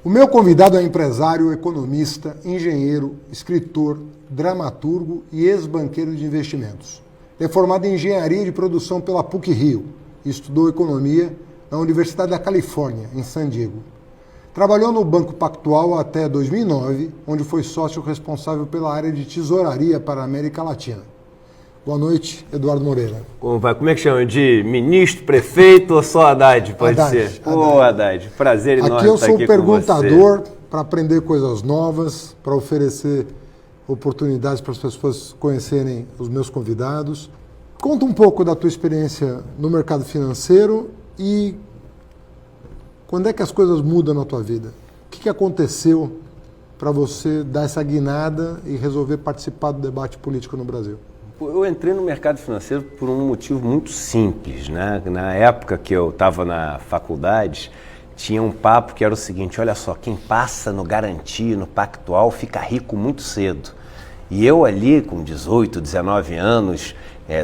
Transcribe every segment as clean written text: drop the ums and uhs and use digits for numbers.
O meu convidado é empresário, economista, engenheiro, escritor, dramaturgo e ex-banqueiro de investimentos. É formado em engenharia de produção pela PUC-Rio e estudou economia na Universidade da Califórnia, em San Diego. Trabalhou no Banco Pactual até 2009, onde foi sócio responsável pela área de tesouraria para a América Latina. Boa noite, Eduardo Moreira. Como é que chama? De ministro, prefeito ou só Haddad? Pode ser. Ô, Haddad, prazer enorme aqui eu estar sou aqui perguntador para aprender coisas novas, para oferecer oportunidades para as pessoas conhecerem os meus convidados. Conta um pouco da tua experiência no mercado financeiro e quando é que as coisas mudam na tua vida? O que aconteceu para você dar essa guinada e resolver participar do debate político no Brasil? Eu entrei no mercado financeiro por um motivo muito simples, né? Na época que eu estava na faculdade, tinha um papo que era o seguinte: olha só, quem passa no Garantia, no Pactual, fica rico muito cedo. E eu ali, com 18, 19 anos,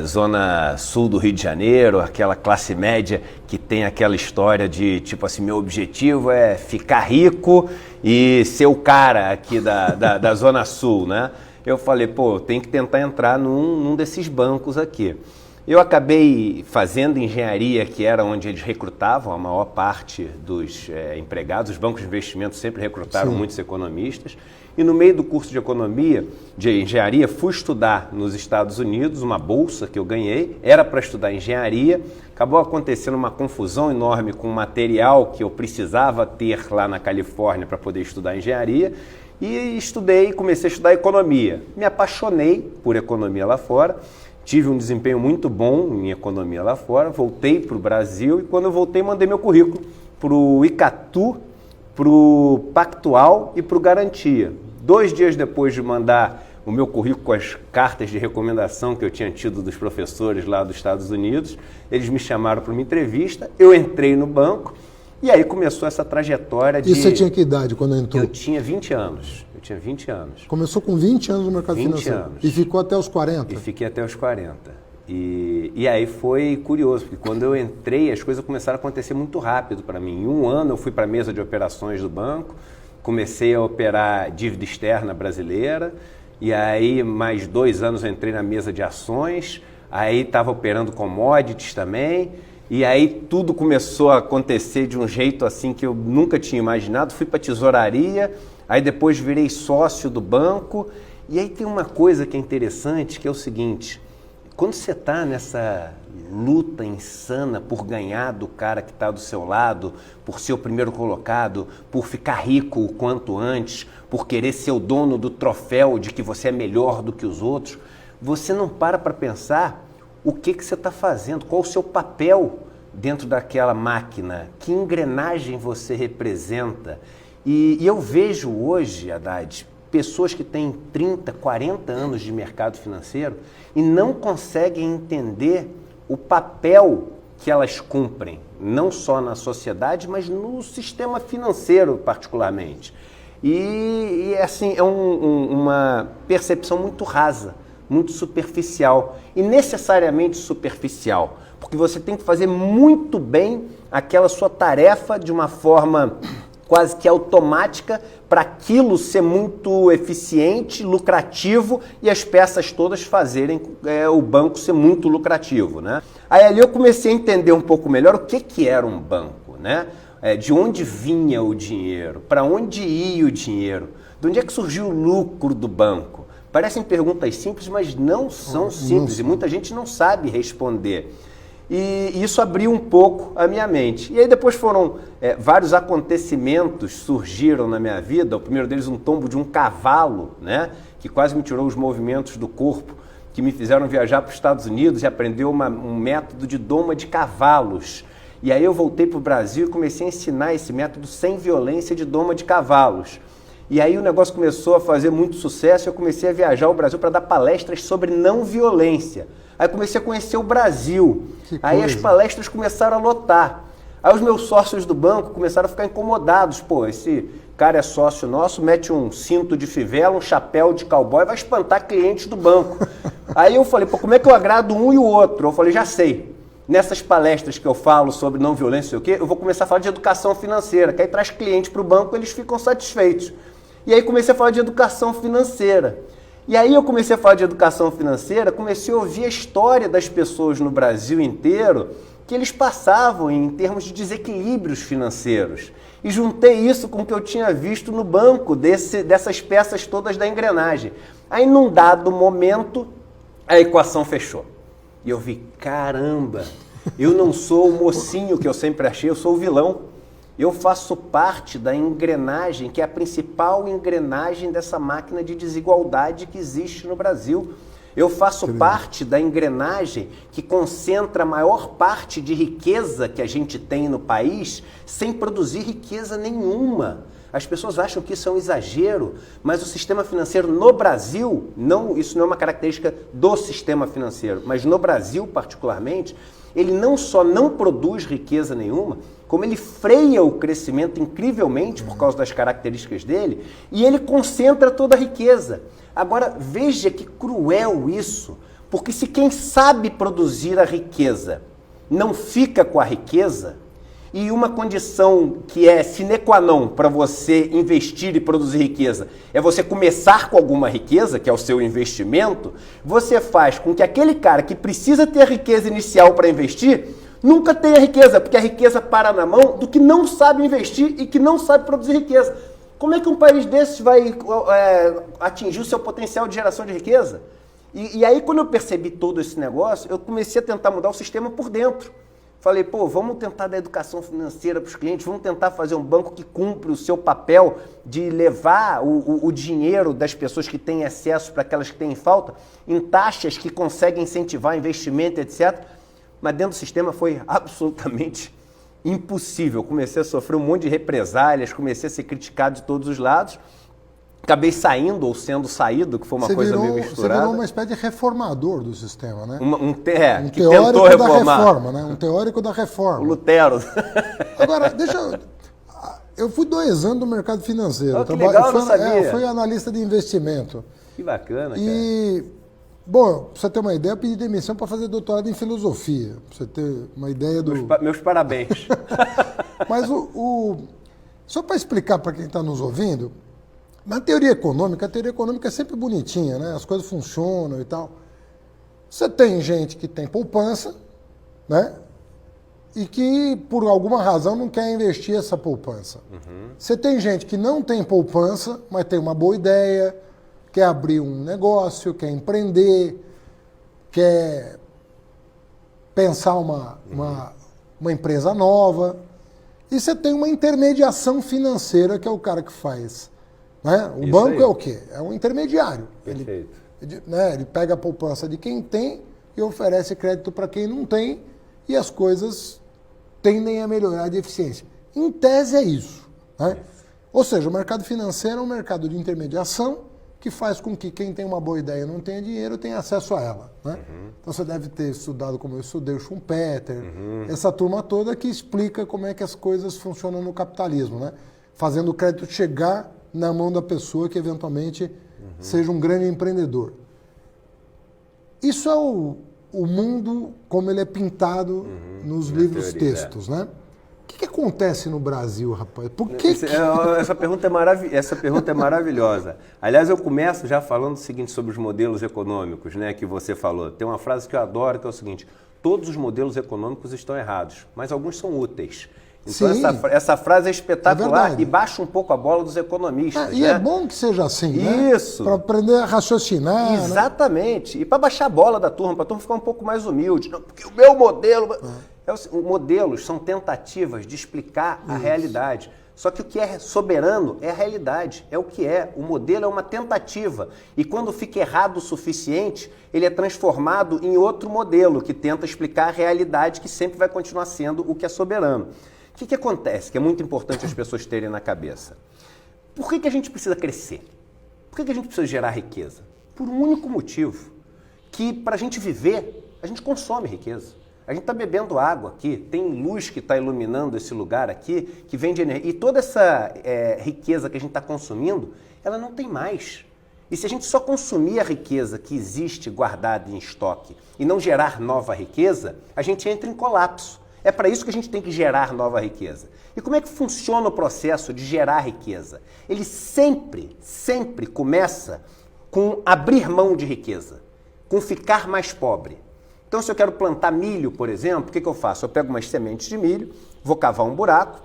zona sul do Rio de Janeiro, aquela classe média que tem aquela história de, tipo assim, meu objetivo é ficar rico e ser o cara aqui da zona sul, né? Eu falei, pô, tem que tentar entrar num desses bancos aqui. Eu acabei fazendo engenharia, que era onde eles recrutavam a maior parte dos empregados. Os bancos de investimento sempre recrutaram muitos economistas. E no meio do curso de engenharia, fui estudar nos Estados Unidos, uma bolsa que eu ganhei, era para estudar engenharia. Acabou acontecendo uma confusão enorme com o material que eu precisava ter lá na Califórnia para poder estudar engenharia. E comecei a estudar economia. Me apaixonei por economia lá fora, tive um desempenho muito bom em economia lá fora, voltei para o Brasil e quando eu voltei mandei meu currículo para o Icatu, para o Pactual e para o Garantia. 2 dias depois de mandar o meu currículo com as cartas de recomendação que eu tinha tido dos professores lá dos Estados Unidos, eles me chamaram para uma entrevista, eu entrei no banco. E aí começou essa trajetória de... E você tinha que idade quando entrou? Eu tinha 20 anos. Começou com 20 anos no mercado financeiro? Anos. E ficou até os 40? E fiquei até os 40. E aí foi curioso, porque quando eu entrei, as coisas começaram a acontecer muito rápido para mim. Em 1 ano eu fui para a mesa de operações do banco, comecei a operar dívida externa brasileira, e aí mais 2 anos eu entrei na mesa de ações, aí estava operando commodities também. E aí tudo começou a acontecer de um jeito assim que eu nunca tinha imaginado. Fui para a tesouraria, aí depois virei sócio do banco. E aí tem uma coisa que é interessante, que é o seguinte: quando você está nessa luta insana por ganhar do cara que está do seu lado, por ser o primeiro colocado, por ficar rico o quanto antes, por querer ser o dono do troféu de que você é melhor do que os outros, você não para pensar o que você está fazendo, qual o seu papel dentro daquela máquina, que engrenagem você representa. E eu vejo hoje, Haddad, pessoas que têm 30, 40 anos de mercado financeiro e não conseguem entender o papel que elas cumprem, não só na sociedade, mas no sistema financeiro particularmente. E assim, é uma percepção muito rasa, muito superficial, e necessariamente superficial, porque você tem que fazer muito bem aquela sua tarefa de uma forma quase que automática para aquilo ser muito eficiente, lucrativo e as peças todas fazerem o banco ser muito lucrativo, né? Aí ali eu comecei a entender um pouco melhor o que era um banco, né? De onde vinha o dinheiro, para onde ia o dinheiro, de onde é que surgiu o lucro do banco. Parecem perguntas simples, mas não são simples e muita gente não sabe responder. E isso abriu um pouco a minha mente. E aí depois foram vários acontecimentos surgiram na minha vida. O primeiro deles, um tombo de um cavalo, né, que quase me tirou os movimentos do corpo, que me fizeram viajar para os Estados Unidos e aprender um método de doma de cavalos. E aí eu voltei para o Brasil e comecei a ensinar esse método sem violência de doma de cavalos. E aí o negócio começou a fazer muito sucesso e eu comecei a viajar ao Brasil para dar palestras sobre não violência. Aí comecei a conhecer o Brasil. Aí as palestras começaram a lotar. Aí os meus sócios do banco começaram a ficar incomodados. Pô, esse cara é sócio nosso, mete um cinto de fivela, um chapéu de cowboy, vai espantar clientes do banco. Aí eu falei, pô, como é que eu agrado um e o outro? Eu falei, já sei. nessas palestras que eu falo sobre não violência, sei o quê, eu vou começar a falar de educação financeira, que aí traz cliente para o banco, eles ficam satisfeitos. E aí comecei a falar de educação financeira. E aí eu comecei a falar de educação financeira, comecei a ouvir a história das pessoas no Brasil inteiro que eles passavam em termos de desequilíbrios financeiros. E juntei isso com o que eu tinha visto no banco, dessas peças todas da engrenagem. Aí, num dado momento, a equação fechou. E eu vi, caramba, eu não sou o mocinho que eu sempre achei, eu sou o vilão. Eu faço parte da engrenagem, que é a principal engrenagem dessa máquina de desigualdade que existe no Brasil. Eu faço parte da engrenagem que concentra a maior parte de riqueza que a gente tem no país sem produzir riqueza nenhuma. As pessoas acham que isso é um exagero, mas o sistema financeiro no Brasil, isso não é uma característica do sistema financeiro, mas no Brasil particularmente, ele não só não produz riqueza nenhuma, como ele freia o crescimento incrivelmente por causa das características dele, e ele concentra toda a riqueza. Agora, veja que cruel isso, porque se quem sabe produzir a riqueza não fica com a riqueza, e uma condição que é sine qua non para você investir e produzir riqueza é você começar com alguma riqueza, que é o seu investimento, você faz com que aquele cara que precisa ter a riqueza inicial para investir nunca tenha riqueza, porque a riqueza para na mão do que não sabe investir e que não sabe produzir riqueza. Como é que um país desses vai atingir o seu potencial de geração de riqueza? E aí, quando eu percebi todo esse negócio, eu comecei a tentar mudar o sistema por dentro. Falei, vamos tentar dar educação financeira para os clientes, vamos tentar fazer um banco que cumpre o seu papel de levar o dinheiro das pessoas que têm excesso para aquelas que têm falta, em taxas que conseguem incentivar investimento, etc. Mas dentro do sistema foi absolutamente impossível. Comecei a sofrer um monte de represálias, comecei a ser criticado de todos os lados. Acabei saindo ou sendo saído, que foi uma coisa meio misturada. Você virou uma espécie de reformador do sistema, né? Um teórico da reforma, né? Um teórico da reforma. O Lutero. Agora, eu fui 2 anos no mercado financeiro. Que legal, eu não sabia. Eu fui analista de investimento. Que bacana, cara. E, bom, pra você ter uma ideia, eu pedi demissão para fazer doutorado em filosofia. Pra você ter uma ideia do... Meus parabéns. Mas só para explicar para quem está nos ouvindo, a teoria econômica é sempre bonitinha, né? As coisas funcionam e tal. Você tem gente que tem poupança, né? E que, por alguma razão, não quer investir essa poupança. Você tem gente que não tem poupança, mas tem uma boa ideia, quer abrir um negócio, quer empreender, quer pensar uma empresa nova. E você tem uma intermediação financeira, que é o cara que faz... Né? O banco é o quê? É um intermediário. Perfeito. Ele pega a poupança de quem tem e oferece crédito para quem não tem, e as coisas tendem a melhorar de eficiência. Em tese é isso. Né? Ou seja, o mercado financeiro é um mercado de intermediação que faz com que quem tem uma boa ideia e não tenha dinheiro tenha acesso a ela. Né? Então você deve ter estudado, como eu estudei, o Schumpeter, essa turma toda que explica como é que as coisas funcionam no capitalismo, né? Fazendo o crédito chegar na mão da pessoa que eventualmente seja um grande empreendedor. Isso é o mundo como ele é pintado nos livros textos, né? O que acontece no Brasil, rapaz? Por que Essa pergunta é maravilhosa. Aliás, eu começo já falando o seguinte sobre os modelos econômicos, né, que você falou. Tem uma frase que eu adoro, que é o seguinte: todos os modelos econômicos estão errados, mas alguns são úteis. Então essa frase é espetacular e baixa um pouco a bola dos economistas. E é bom que seja assim, né? Isso. Para aprender a raciocinar. Exatamente. Né? E para baixar a bola da turma, para a turma ficar um pouco mais humilde. Não, porque o meu modelo... Modelos são tentativas de explicar a realidade. Só que o que é soberano é a realidade, é o que é. O modelo é uma tentativa. E quando fica errado o suficiente, ele é transformado em outro modelo que tenta explicar a realidade, que sempre vai continuar sendo o que é soberano. O que acontece, que é muito importante as pessoas terem na cabeça? Por que a gente precisa crescer? Por que a gente precisa gerar riqueza? Por um único motivo, que para a gente viver, a gente consome riqueza. A gente está bebendo água aqui, tem luz que está iluminando esse lugar aqui, que vem de energia. E toda essa riqueza que a gente está consumindo, ela não tem mais. E se a gente só consumir a riqueza que existe guardada em estoque e não gerar nova riqueza, a gente entra em colapso. É para isso que a gente tem que gerar nova riqueza. E como é que funciona o processo de gerar riqueza? Ele sempre começa com abrir mão de riqueza, com ficar mais pobre. Então, se eu quero plantar milho, por exemplo, o que eu faço? Eu pego umas sementes de milho, vou cavar um buraco,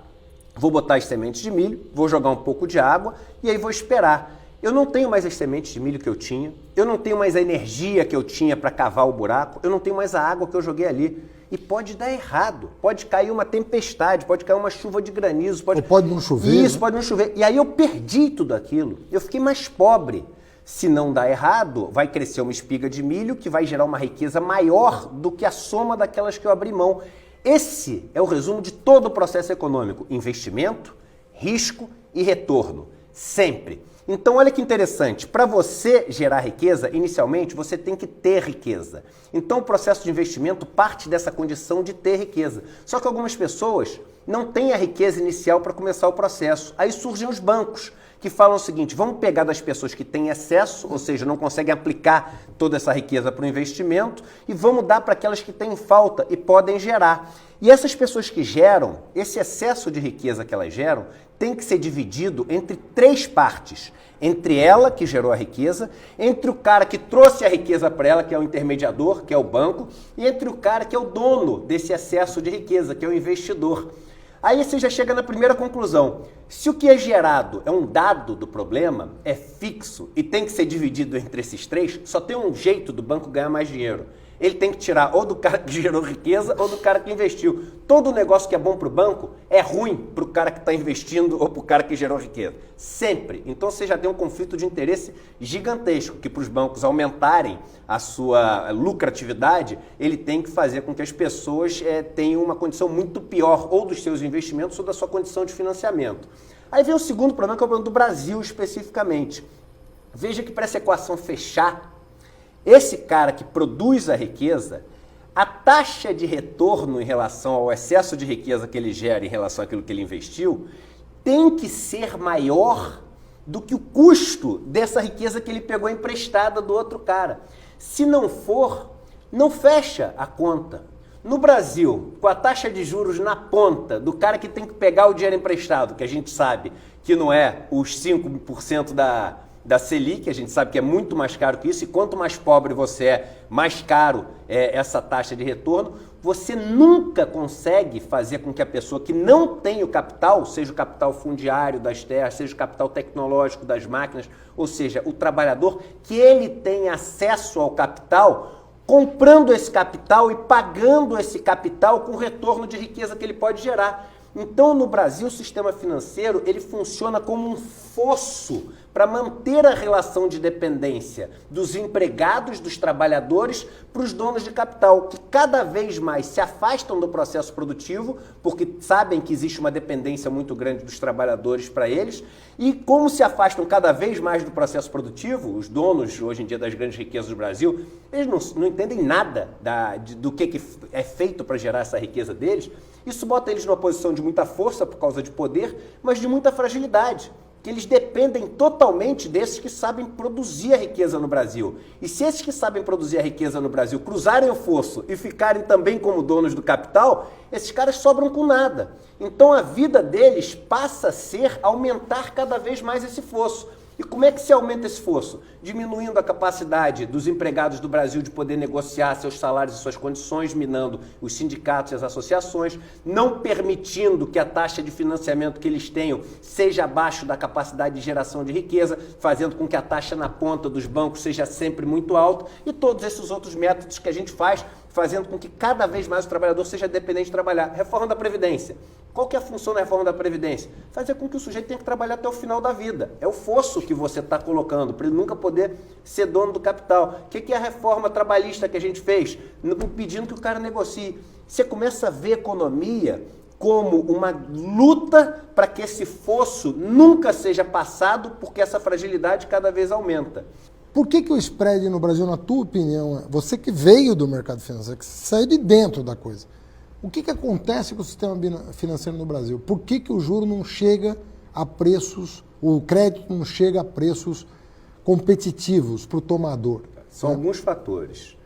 vou botar as sementes de milho, vou jogar um pouco de água e aí vou esperar. Eu não tenho mais as sementes de milho que eu tinha, eu não tenho mais a energia que eu tinha para cavar o buraco, eu não tenho mais a água que eu joguei ali. E pode dar errado, pode cair uma tempestade, pode cair uma chuva de granizo. Ou pode não chover. Isso, né? pode não chover. E aí eu perdi tudo aquilo, eu fiquei mais pobre. Se não dá errado, vai crescer uma espiga de milho que vai gerar uma riqueza maior do que a soma daquelas que eu abri mão. Esse é o resumo de todo o processo econômico: investimento, risco e retorno, sempre. Então, olha que interessante, para você gerar riqueza, inicialmente, você tem que ter riqueza. Então, o processo de investimento parte dessa condição de ter riqueza. Só que algumas pessoas não têm a riqueza inicial para começar o processo. Aí surgem os bancos, que falam o seguinte: vamos pegar das pessoas que têm excesso, ou seja, não conseguem aplicar toda essa riqueza para o investimento, e vamos dar para aquelas que têm falta e podem gerar. E essas pessoas que geram, esse excesso de riqueza que elas geram, tem que ser dividido entre três partes. Entre ela, que gerou a riqueza, entre o cara que trouxe a riqueza para ela, que é o intermediador, que é o banco, e entre o cara que é o dono desse excesso de riqueza, que é o investidor. Aí você já chega na primeira conclusão: se o que é gerado é um dado do problema, é fixo e tem que ser dividido entre esses três, só tem um jeito do banco ganhar mais dinheiro. Ele tem que tirar ou do cara que gerou riqueza ou do cara que investiu. Todo negócio que é bom para o banco é ruim para o cara que está investindo ou para o cara que gerou riqueza. Sempre. Então você já tem um conflito de interesse gigantesco, que para os bancos aumentarem a sua lucratividade, ele tem que fazer com que as pessoas tenham uma condição muito pior ou dos seus investimentos ou da sua condição de financiamento. Aí vem o segundo problema, que é o problema do Brasil especificamente. Veja que para essa equação fechar, esse cara que produz a riqueza, a taxa de retorno em relação ao excesso de riqueza que ele gera em relação àquilo que ele investiu, tem que ser maior do que o custo dessa riqueza que ele pegou emprestada do outro cara. Se não for, não fecha a conta. No Brasil, com a taxa de juros na ponta do cara que tem que pegar o dinheiro emprestado, que a gente sabe que não é os 5% da Selic, a gente sabe que é muito mais caro que isso, e quanto mais pobre você é, mais caro é essa taxa de retorno. Você nunca consegue fazer com que a pessoa que não tem o capital, seja o capital fundiário das terras, seja o capital tecnológico das máquinas, ou seja, o trabalhador, que ele tenha acesso ao capital, comprando esse capital e pagando esse capital com o retorno de riqueza que ele pode gerar. Então, no Brasil, o sistema financeiro ele funciona como um fosso para manter a relação de dependência dos empregados, dos trabalhadores, para os donos de capital, que cada vez mais se afastam do processo produtivo, porque sabem que existe uma dependência muito grande dos trabalhadores para eles, e como se afastam cada vez mais do processo produtivo, os donos, hoje em dia, das grandes riquezas do Brasil, eles não entendem nada do que é feito para gerar essa riqueza deles. Isso bota eles numa posição de muita força por causa de poder, mas de muita fragilidade, que eles dependem totalmente desses que sabem produzir a riqueza no Brasil. E se esses que sabem produzir a riqueza no Brasil cruzarem o fosso e ficarem também como donos do capital, esses caras sobram com nada. Então a vida deles passa a ser aumentar cada vez mais esse fosso. E como é que se aumenta esse fosso? Diminuindo a capacidade dos empregados do Brasil de poder negociar seus salários e suas condições, minando os sindicatos e as associações, não permitindo que a taxa de financiamento que eles tenham seja abaixo da capacidade de geração de riqueza, fazendo com que a taxa na ponta dos bancos seja sempre muito alta, e todos esses outros métodos que a gente faz, fazendo com que cada vez mais o trabalhador seja dependente de trabalhar. Reforma da Previdência. Qual que é a função da reforma da Previdência? Fazer com que o sujeito tenha que trabalhar até o final da vida. É o fosso que você está colocando, para ele nunca poder ser dono do capital. O que é a reforma trabalhista que a gente fez? Pedindo que o cara negocie. Você começa a ver a economia como uma luta para que esse fosso nunca seja passado, porque essa fragilidade cada vez aumenta. Por que o spread no Brasil, na tua opinião, você que veio do mercado financeiro, que saiu de dentro da coisa, o que acontece com o sistema financeiro no Brasil? Por que o juro não chega a preços, o crédito não chega a preços competitivos para o tomador? São alguns fatores.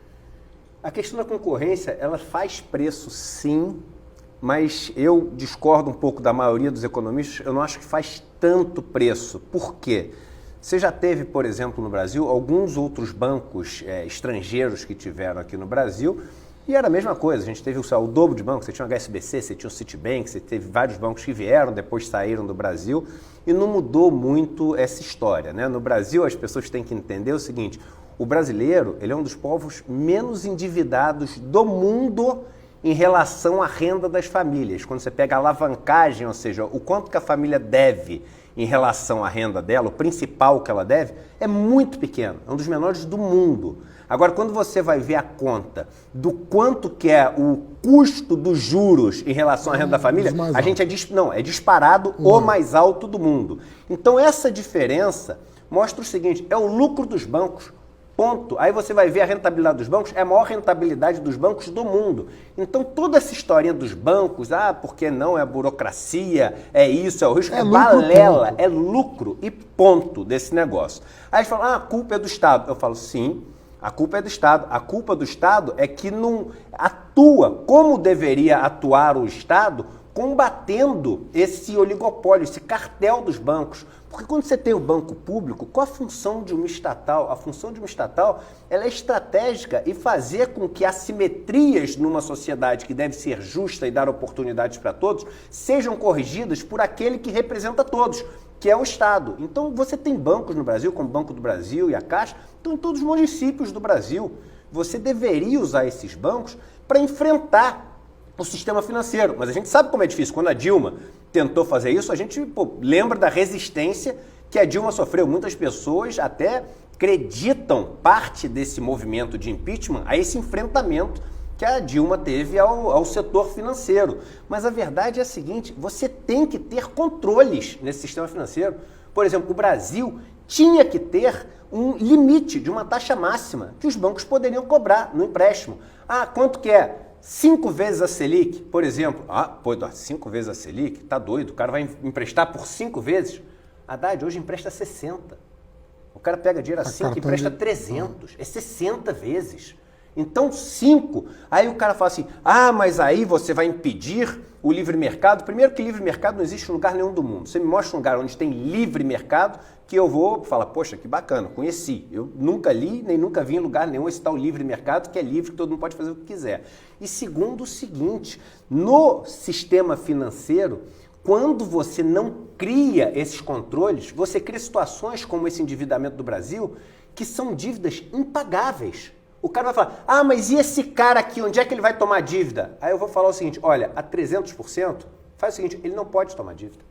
A questão da concorrência, ela faz preço sim, mas eu discordo um pouco da maioria dos economistas, eu não acho que faz tanto preço. Por quê? Você já teve, por exemplo, no Brasil, alguns outros bancos estrangeiros que tiveram aqui no Brasil, e era a mesma coisa, a gente teve o dobro de bancos, você tinha o HSBC, você tinha o Citibank, você teve vários bancos que vieram, depois saíram do Brasil, e não mudou muito essa história, né? No Brasil, as pessoas têm que entender o seguinte, o brasileiro, ele é um dos povos menos endividados do mundo em relação à renda das famílias. Quando você pega a alavancagem, ou seja, o quanto que a família deve em relação à renda dela, o principal que ela deve, é muito pequeno, é um dos menores do mundo. Agora, quando você vai ver a conta do quanto que é o custo dos juros em relação à renda da família, a gente é disparado o mais alto do mundo. Então, essa diferença mostra o seguinte, é o lucro dos bancos. Ponto. Aí você vai ver a rentabilidade dos bancos, é a maior rentabilidade dos bancos do mundo. Então, toda essa historinha dos bancos, porque não, é a burocracia, é isso, é o risco, é balela, é lucro e ponto desse negócio. Aí eles falam, a culpa é do Estado. Eu falo, sim, a culpa é do Estado. A culpa do Estado é que não atua como deveria atuar o Estado, combatendo esse oligopólio, esse cartel dos bancos. Porque quando você tem o banco público, qual a função de uma estatal? A função de uma estatal ela é estratégica e fazer com que assimetrias numa sociedade que deve ser justa e dar oportunidades para todos sejam corrigidas por aquele que representa todos, que é o Estado. Então você tem bancos no Brasil, como o Banco do Brasil e a Caixa, estão em todos os municípios do Brasil. Você deveria usar esses bancos para enfrentar o sistema financeiro. Mas a gente sabe como é difícil. Quando a Dilma tentou fazer isso, a gente lembra da resistência que a Dilma sofreu. Muitas pessoas até acreditam parte desse movimento de impeachment a esse enfrentamento que a Dilma teve ao setor financeiro. Mas a verdade é a seguinte, você tem que ter controles nesse sistema financeiro. Por exemplo, o Brasil tinha que ter um limite de uma taxa máxima que os bancos poderiam cobrar no empréstimo. Quanto que é? 5 vezes a Selic, por exemplo. 5 vezes a Selic? Tá doido, o cara vai emprestar por 5 vezes? Haddad hoje empresta 60. O cara pega dinheiro a 5 e empresta 300. É 60 vezes. Então, 5. Aí o cara fala assim, mas aí você vai impedir o livre mercado. Primeiro que livre mercado não existe em lugar nenhum do mundo. Você me mostra um lugar onde tem livre mercado que eu vou falar, poxa, que bacana, conheci. Eu nunca li, nem nunca vi em lugar nenhum esse tal livre mercado, que é livre, que todo mundo pode fazer o que quiser. E segundo o seguinte, no sistema financeiro, quando você não cria esses controles, você cria situações como esse endividamento do Brasil, que são dívidas impagáveis. O cara vai falar, mas e esse cara aqui, onde é que ele vai tomar dívida? Aí eu vou falar o seguinte, olha, a 300%, faz o seguinte, ele não pode tomar dívida,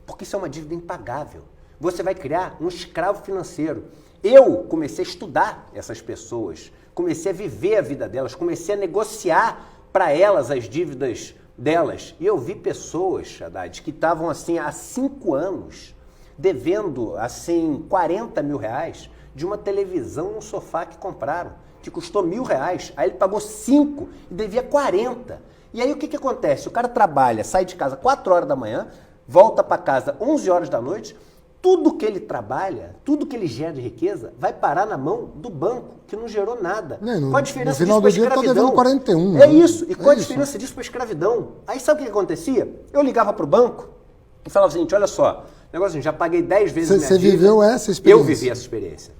porque isso é uma dívida impagável. Você vai criar um escravo financeiro. Eu comecei a estudar essas pessoas, comecei a viver a vida delas, comecei a negociar para elas as dívidas delas. E eu vi pessoas, Haddad, que estavam assim há 5 anos, devendo assim 40 mil reais de uma televisão e um sofá que compraram, que custou R$1.000. Aí ele pagou 5 e devia 40. E aí o que acontece? O cara trabalha, sai de casa 4 horas da manhã, volta para casa 11 horas da noite, tudo que ele trabalha, tudo que ele gera de riqueza, vai parar na mão do banco, que não gerou nada. Qual a diferença disso para a escravidão? 41, é isso. E qual a diferença disso para a escravidão? Aí sabe o que acontecia? Eu ligava para o banco e falava o seguinte, olha só, negócio assim, já paguei 10 vezes minha dívida. Você viveu essa experiência? Eu vivi essa experiência.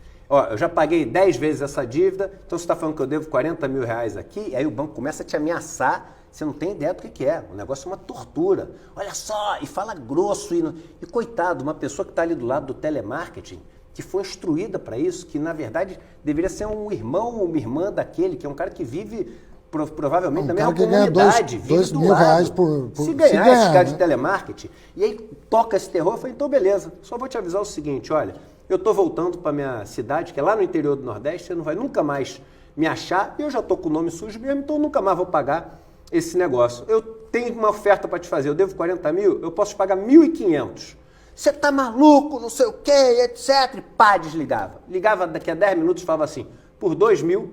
Eu já paguei 10 vezes essa dívida, então você está falando que eu devo 40 mil reais aqui, e aí o banco começa a te ameaçar, você não tem ideia do que é. O negócio é uma tortura. Olha só, e fala grosso. E coitado, uma pessoa que está ali do lado do telemarketing, que foi instruída para isso, que na verdade deveria ser um irmão ou uma irmã daquele, que é um cara que vive provavelmente na mesma comunidade, vive do lado. Se ganhar esse cara de telemarketing, e aí toca esse terror, eu falei, então beleza, só vou te avisar o seguinte, olha, eu estou voltando para minha cidade, que é lá no interior do Nordeste, você não vai nunca mais me achar, e eu já estou com o nome sujo mesmo, então eu nunca mais vou pagar esse negócio. Eu tenho uma oferta para te fazer, eu devo 40 mil, eu posso te pagar 1.500. Você tá maluco, não sei o quê, etc. E pá, desligava. Ligava daqui a 10 minutos e falava assim, por 2.000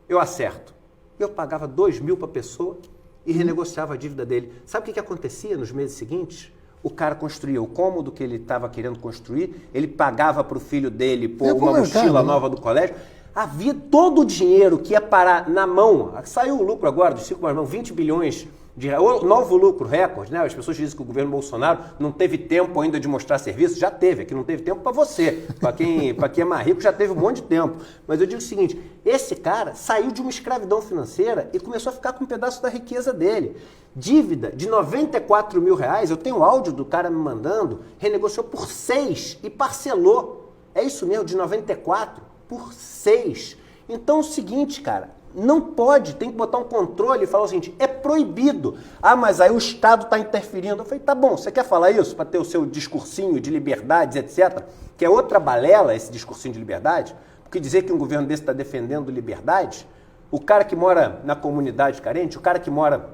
eu acerto. Eu pagava 2.000 para a pessoa e renegociava a dívida dele. Sabe o que acontecia nos meses seguintes? O cara construía o cômodo que ele estava querendo construir, ele pagava para o filho dele pôr uma mochila nova do colégio. Havia todo o dinheiro que ia parar na mão. Saiu o lucro agora dos 5 mais 20 bilhões de reais. O novo lucro recorde, né? As pessoas dizem que o governo Bolsonaro não teve tempo ainda de mostrar serviço. Já teve, aqui não teve tempo para você. Para quem é mais rico já teve um monte de tempo. Mas eu digo o seguinte, esse cara saiu de uma escravidão financeira e começou a ficar com um pedaço da riqueza dele. Dívida de 94 mil reais, eu tenho áudio do cara me mandando, renegociou por 6 e parcelou. É isso mesmo, de 94 por 6. Então é o seguinte, cara, não pode, tem que botar um controle e falar o seguinte, é proibido. Ah, mas aí o Estado está interferindo. Eu falei, tá bom, você quer falar isso para ter o seu discursinho de liberdades, etc., que é outra balela esse discursinho de liberdade, porque dizer que um governo desse está defendendo liberdade, o cara que mora na comunidade carente, o cara que mora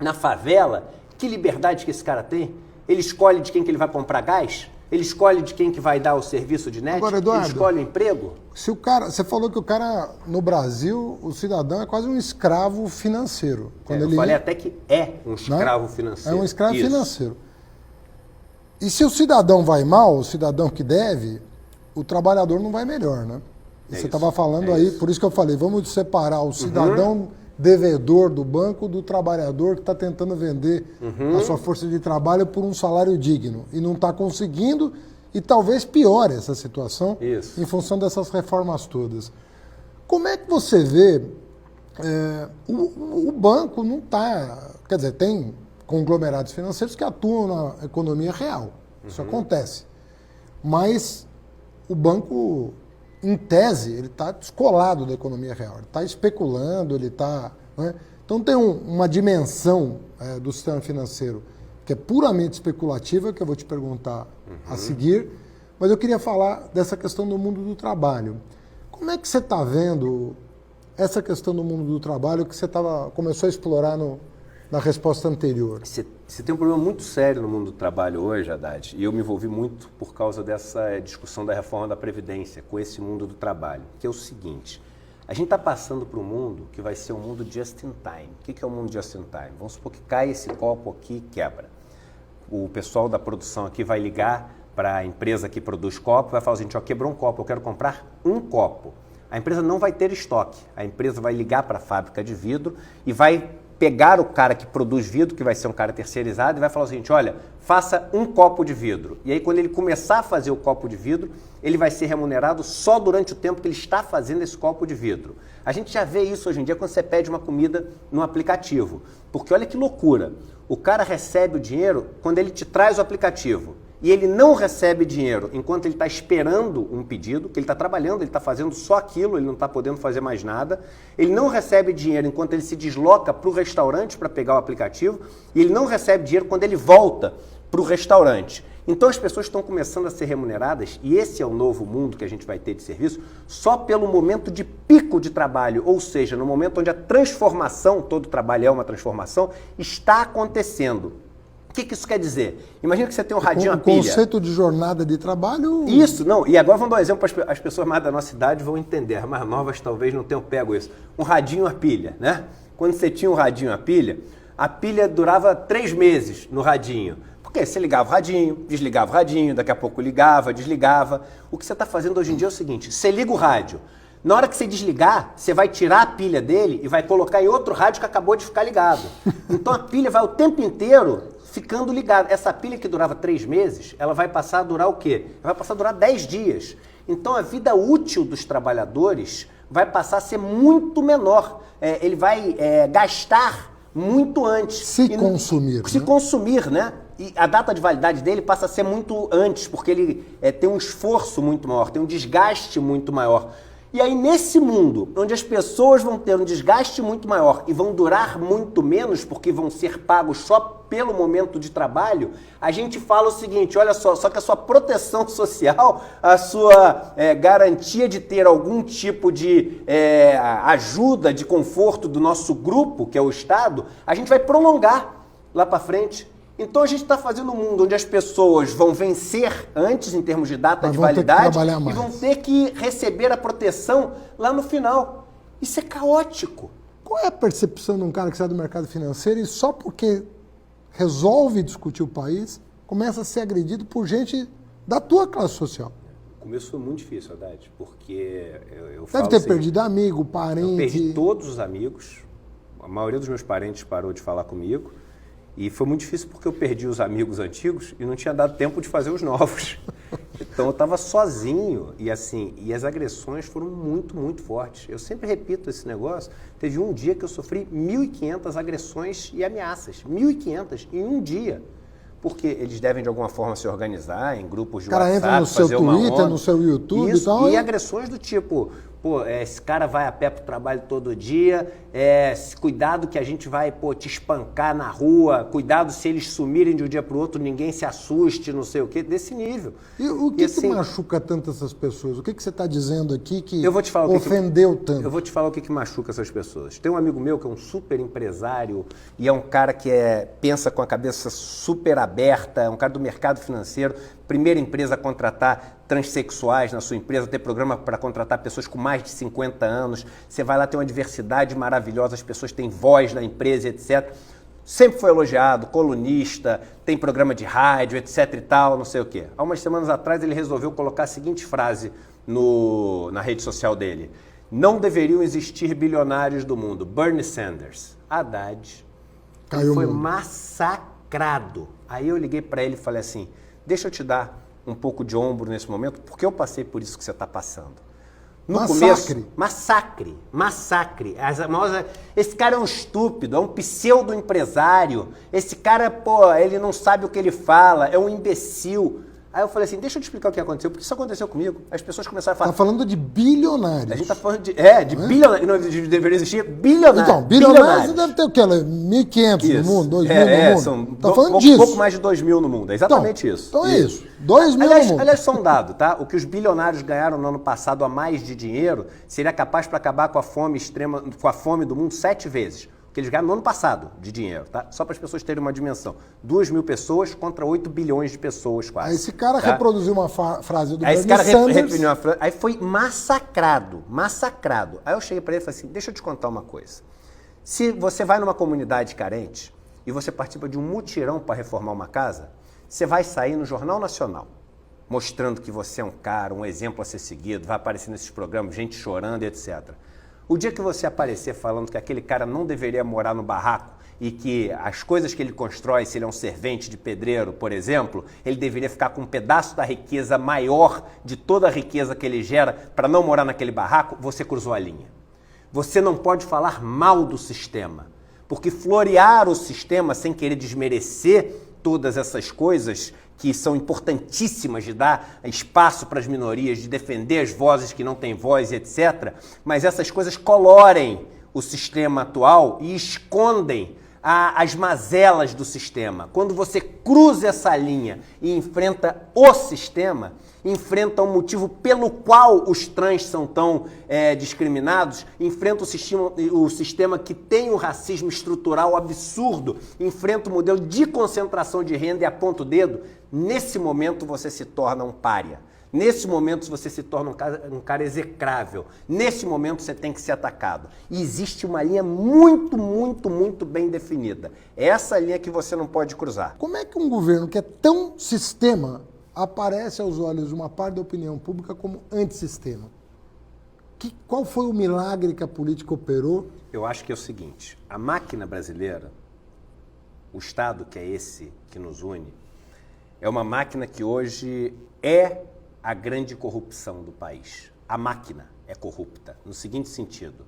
na favela, que liberdade que esse cara tem? Ele escolhe de quem que ele vai comprar gás? Ele escolhe de quem que vai dar o serviço de net? Agora, Eduardo, ele escolhe o emprego? Se o cara, você falou que o cara, no Brasil, o cidadão é quase um escravo financeiro. Quando eu falei até que é um escravo financeiro. É um escravo financeiro. E se o cidadão vai mal, o cidadão que deve, o trabalhador não vai melhor, né? Você estava falando aí, por isso que eu falei, vamos separar o cidadão devedor do banco do trabalhador que está tentando vender a sua força de trabalho por um salário digno e não está conseguindo e talvez piore essa situação em função dessas reformas todas. Como é que você vê o banco não está... Quer dizer, tem conglomerados financeiros que atuam na economia real, isso acontece, mas o banco... Em tese, ele está descolado da economia real, ele está especulando, ele está... Né? Então tem uma dimensão do sistema financeiro que é puramente especulativa, que eu vou te perguntar a seguir, mas eu queria falar dessa questão do mundo do trabalho. Como é que você está vendo essa questão do mundo do trabalho que você começou a explorar na resposta anterior? Você tem um problema muito sério no mundo do trabalho hoje, Haddad, e eu me envolvi muito por causa dessa discussão da reforma da Previdência com esse mundo do trabalho, que é o seguinte, a gente está passando para um mundo que vai ser um mundo just in time. O que é o mundo just in time? Vamos supor que cai esse copo aqui e quebra. O pessoal da produção aqui vai ligar para a empresa que produz copo, vai falar assim, quebrou um copo, eu quero comprar um copo. A empresa não vai ter estoque, a empresa vai ligar para a fábrica de vidro e vai pegar o cara que produz vidro, que vai ser um cara terceirizado, e vai falar o seguinte, olha, faça um copo de vidro. E aí, quando ele começar a fazer o copo de vidro, ele vai ser remunerado só durante o tempo que ele está fazendo esse copo de vidro. A gente já vê isso hoje em dia quando você pede uma comida no aplicativo. Porque olha que loucura, o cara recebe o dinheiro quando ele te traz o aplicativo. E ele não recebe dinheiro enquanto ele está esperando um pedido, que ele está trabalhando, ele está fazendo só aquilo, ele não está podendo fazer mais nada. Ele não recebe dinheiro enquanto ele se desloca para o restaurante para pegar o aplicativo. E ele não recebe dinheiro quando ele volta para o restaurante. Então as pessoas estão começando a ser remuneradas, e esse é o novo mundo que a gente vai ter de serviço, só pelo momento de pico de trabalho, ou seja, no momento onde a transformação, todo trabalho é uma transformação, está acontecendo. O que isso quer dizer? Imagina que você tem um radinho a pilha. O conceito de jornada de trabalho... Isso, não. E agora vamos dar um exemplo para as pessoas mais da nossa idade vão entender. As mais novas talvez não tenham pego isso. Um radinho a pilha, né? Quando você tinha um radinho a pilha durava 3 meses no radinho. Porque você ligava o radinho, desligava o radinho, daqui a pouco ligava, desligava. O que você está fazendo hoje em dia é o seguinte, você liga o rádio. Na hora que você desligar, você vai tirar a pilha dele e vai colocar em outro rádio que acabou de ficar ligado. Então a pilha vai o tempo inteiro ficando ligada. Essa pilha que durava 3 meses, ela vai passar a durar o quê? Ela vai passar a durar 10 dias. Então a vida útil dos trabalhadores vai passar a ser muito menor. Ele vai gastar muito antes. Se consumir, né? E a data de validade dele passa a ser muito antes, porque ele tem um esforço muito maior, tem um desgaste muito maior. E aí, nesse mundo, onde as pessoas vão ter um desgaste muito maior e vão durar muito menos, porque vão ser pagos só pelo momento de trabalho, a gente fala o seguinte, olha só que a sua proteção social, a sua garantia de ter algum tipo de ajuda, de conforto do nosso grupo, que é o Estado, a gente vai prolongar lá para frente. Então a gente está fazendo um mundo onde as pessoas vão vencer antes em termos de data de validade e vão ter que receber a proteção lá no final. Isso é caótico. Qual é a percepção de um cara que sai do mercado financeiro e só porque resolve discutir o país, começa a ser agredido por gente da tua classe social. O começo foi muito difícil, Haddad, porque eu Deve falo ter assim, perdido amigo, parente. eu perdi todos os amigos, a maioria dos meus parentes parou de falar comigo, e foi muito difícil porque eu perdi os amigos antigos e não tinha dado tempo de fazer os novos. Então eu estava sozinho e assim, e as agressões foram muito, muito fortes. Eu sempre repito esse negócio. Teve um dia que eu sofri 1.500 agressões e ameaças. 1.500 em um dia. Porque eles devem de alguma forma se organizar em grupos de WhatsApp, entra no seu fazer uma Twitter, onda. no seu YouTube Isso, e tal. E agressões do tipo, pô, esse cara vai a pé pro trabalho todo dia, cuidado que a gente vai, te espancar na rua, cuidado se eles sumirem de um dia pro outro, ninguém se assuste, não sei o quê, desse nível. E o que, assim, que machuca tanto essas pessoas? O que você está dizendo aqui que eu vou te falar ofendeu tanto? Eu vou te falar o que machuca essas pessoas. Tem um amigo meu que é um super empresário e é um cara que pensa com a cabeça super aberta, é um cara do mercado financeiro, primeira empresa a contratar transexuais na sua empresa, ter programa para contratar pessoas com mais de 50 anos, você vai lá ter uma diversidade maravilhosa, as pessoas têm voz na empresa, etc. Sempre foi elogiado, colunista, tem programa de rádio, etc e tal, não sei o quê. Há umas semanas atrás ele resolveu colocar a seguinte frase na rede social dele: não deveriam existir bilionários do mundo. Bernie Sanders. Haddad foi massacrado. Aí eu liguei para ele e falei assim, deixa eu te dar um pouco de ombro nesse momento, porque eu passei por isso que você está passando. No começo, massacre. Esse cara é um estúpido, é um pseudo-empresário. Esse cara, ele não sabe o que ele fala, é um imbecil. Aí eu falei assim, deixa eu te explicar o que aconteceu, porque isso aconteceu comigo. As pessoas começaram a falar... Está falando de bilionários. A gente está falando de bilionários. Não deveria existir bilionários. Então, bilionários deve ter o quê? 1.500 no mundo, 2.000 no mundo? São falando disso. Pouco mais de 2.000 no mundo. É exatamente isso. Então é isso. 2.000 no mundo. Aliás, só um dado, tá? O que os bilionários ganharam no ano passado a mais de dinheiro seria capaz para acabar com a fome extrema, com a fome do mundo 7 vezes. Que eles ganharam no ano passado de dinheiro, tá? Só para as pessoas terem uma dimensão. 2.000 pessoas contra 8 bilhões de pessoas quase. Aí esse cara tá? reproduziu uma frase do Aí Bernie esse cara Sanders. uma frase, aí foi massacrado. Aí eu cheguei para ele e falei assim, deixa eu te contar uma coisa. Se você vai numa comunidade carente e você participa de um mutirão para reformar uma casa, você vai sair no Jornal Nacional, mostrando que você é um cara, um exemplo a ser seguido, vai aparecer nesses programas, gente chorando, etc. O dia que você aparecer falando que aquele cara não deveria morar no barraco e que as coisas que ele constrói, se ele é um servente de pedreiro, por exemplo, ele deveria ficar com um pedaço da riqueza maior de toda a riqueza que ele gera para não morar naquele barraco, você cruzou a linha. Você não pode falar mal do sistema, porque florear o sistema sem querer desmerecer todas essas coisas que são importantíssimas de dar espaço para as minorias, de defender as vozes que não têm voz, etc. Mas essas coisas colorem o sistema atual e escondem as mazelas do sistema. Quando você cruza essa linha e enfrenta o sistema, enfrenta o motivo pelo qual os trans são tão discriminados, enfrenta o sistema que tem um racismo estrutural absurdo, enfrenta o modelo de concentração de renda e aponta o dedo, nesse momento você se torna um pária. Nesse momento você se torna um cara execrável. Nesse momento você tem que ser atacado. E existe uma linha muito, muito, muito bem definida. É essa linha que você não pode cruzar. Como é que um governo que é tão sistema aparece aos olhos de uma parte da opinião pública como antissistema? Qual foi o milagre que a política operou? Eu acho que é o seguinte, a máquina brasileira, o Estado que é esse que nos une, é uma máquina que hoje é a grande corrupção do país. A máquina é corrupta, no seguinte sentido.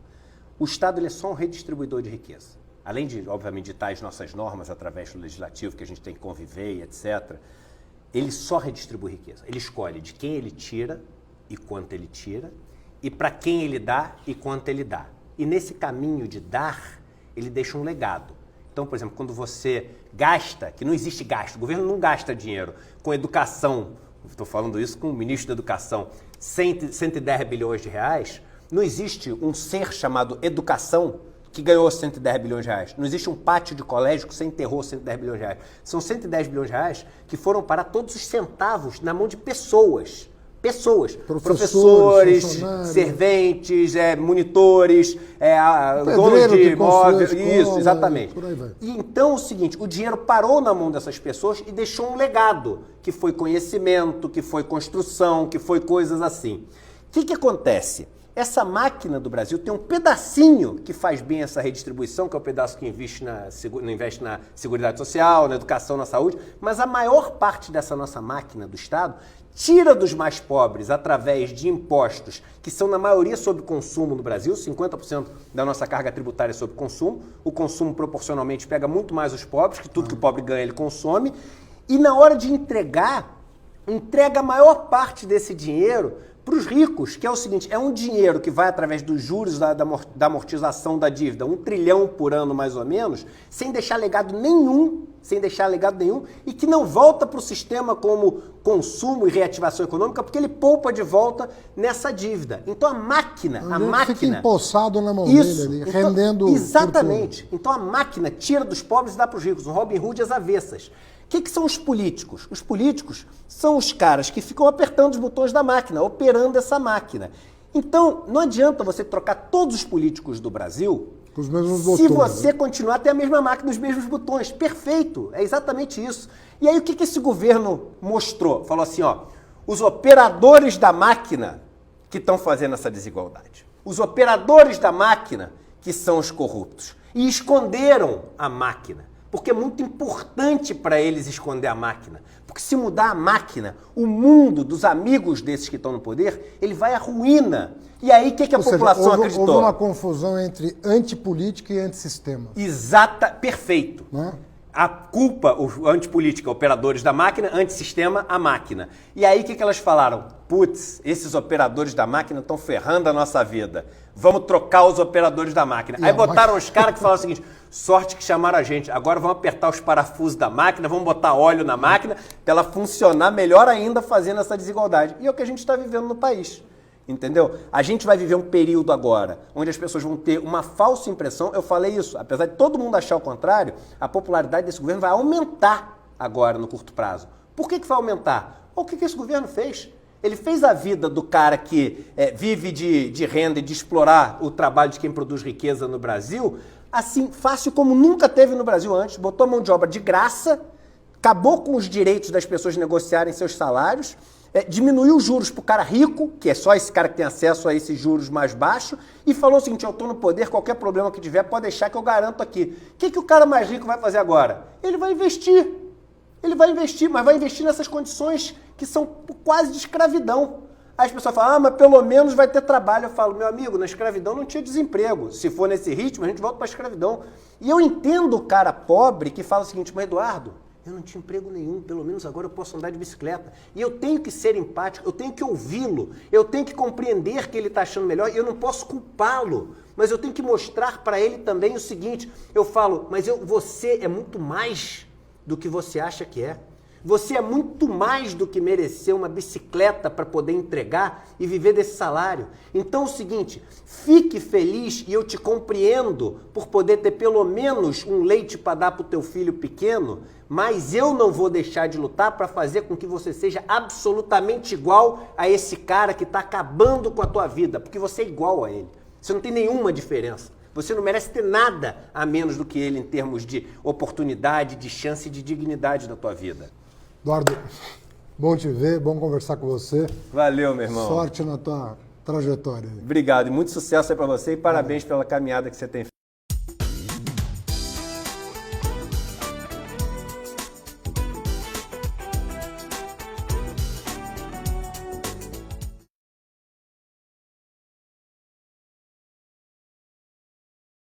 O Estado ele é só um redistribuidor de riqueza. Além de, obviamente, ditar as nossas normas através do legislativo, que a gente tem que conviver e etc., ele só redistribui riqueza. Ele escolhe de quem ele tira e quanto ele tira, e para quem ele dá e quanto ele dá. E nesse caminho de dar, ele deixa um legado. Então, por exemplo, quando você gasta, que não existe gasto, o governo não gasta dinheiro com educação, estou falando isso com o ministro da Educação, 110 bilhões de reais, não existe um ser chamado educação que ganhou 110 bilhões de reais. Não existe um pátio de colégio que você enterrou 110 bilhões de reais. São 110 bilhões de reais que foram parar todos os centavos na mão de pessoas. Pessoas, professores, serventes, monitores, donos de imóveis, isso, exatamente. Por aí vai. E então o seguinte, o dinheiro parou na mão dessas pessoas e deixou um legado, que foi conhecimento, que foi construção, que foi coisas assim. O que acontece? Essa máquina do Brasil tem um pedacinho que faz bem essa redistribuição, que é o pedaço que investe na Seguridade Social, na educação, na saúde, mas a maior parte dessa nossa máquina do Estado tira dos mais pobres através de impostos, que são na maioria sobre consumo no Brasil, 50% da nossa carga tributária é sobre consumo, o consumo proporcionalmente pega muito mais os pobres, que tudo que o pobre ganha ele consome, e na hora de entrega a maior parte desse dinheiro para os ricos, que é o seguinte, é um dinheiro que vai através dos juros da amortização da dívida, 1 trilhão por ano mais ou menos, sem deixar legado nenhum, e que não volta para o sistema como consumo e reativação econômica, porque ele poupa de volta nessa dívida. Então a máquina... Fica empossado na mão dele ali, rendendo... Exatamente. Então a máquina tira dos pobres e dá para os ricos, um Robin Hood às avessas. O que são os políticos? Os políticos são os caras que ficam apertando os botões da máquina, operando essa máquina. Então, não adianta você trocar todos os políticos do Brasil com os mesmos botões, se você continuar a ter a mesma máquina, os mesmos botões. Perfeito, é exatamente isso. E aí o que esse governo mostrou? Falou assim, ó, os operadores da máquina que estão fazendo essa desigualdade. Os operadores da máquina que são os corruptos. E esconderam a máquina. Porque é muito importante para eles esconder a máquina. Porque se mudar a máquina, o mundo dos amigos desses que estão no poder, ele vai à ruína. E aí o que a população acreditou? Houve uma confusão entre antipolítica e antissistema. Perfeito. Né? A culpa, o antipolítica, operadores da máquina, antissistema, a máquina. E aí o que elas falaram? Putz, esses operadores da máquina estão ferrando a nossa vida. Vamos trocar os operadores da máquina. Aí botaram os caras que falaram o seguinte, sorte que chamaram a gente, agora vamos apertar os parafusos da máquina, vamos botar óleo na máquina para ela funcionar melhor ainda fazendo essa desigualdade. E é o que a gente está vivendo no país. Entendeu? A gente vai viver um período agora onde as pessoas vão ter uma falsa impressão. Eu falei isso, apesar de todo mundo achar o contrário, a popularidade desse governo vai aumentar agora no curto prazo. Por que vai aumentar? O que esse governo fez? Ele fez a vida do cara que vive de renda e de explorar o trabalho de quem produz riqueza no Brasil, assim, fácil como nunca teve no Brasil antes. Botou mão de obra de graça, acabou com os direitos das pessoas negociarem seus salários, diminuiu os juros para o cara rico, que é só esse cara que tem acesso a esses juros mais baixos, e falou o seguinte, eu estou no poder, qualquer problema que tiver, pode deixar que eu garanto aqui. O que o cara mais rico vai fazer agora? Ele vai investir. Ele vai investir, mas vai investir nessas condições que são quase de escravidão. Aí as pessoas falam, mas pelo menos vai ter trabalho. Eu falo, meu amigo, na escravidão não tinha desemprego. Se for nesse ritmo, a gente volta para a escravidão. E eu entendo o cara pobre que fala o seguinte, mas Eduardo, eu não tinha emprego nenhum, pelo menos agora eu posso andar de bicicleta. E eu tenho que ser empático, eu tenho que ouvi-lo, eu tenho que compreender que ele está achando melhor e eu não posso culpá-lo. Mas eu tenho que mostrar para ele também o seguinte, eu falo, mas você é muito mais do que você acha que é. Você é muito mais do que merecer uma bicicleta para poder entregar e viver desse salário. Então é o seguinte, fique feliz e eu te compreendo por poder ter pelo menos um leite para dar para o teu filho pequeno, mas eu não vou deixar de lutar para fazer com que você seja absolutamente igual a esse cara que está acabando com a tua vida, porque você é igual a ele. Você não tem nenhuma diferença. Você não merece ter nada a menos do que ele em termos de oportunidade, de chance e de dignidade na tua vida. Eduardo, bom te ver, bom conversar com você. Valeu, meu irmão. Sorte na tua trajetória. Obrigado e muito sucesso aí para você e parabéns pela caminhada que você tem feito.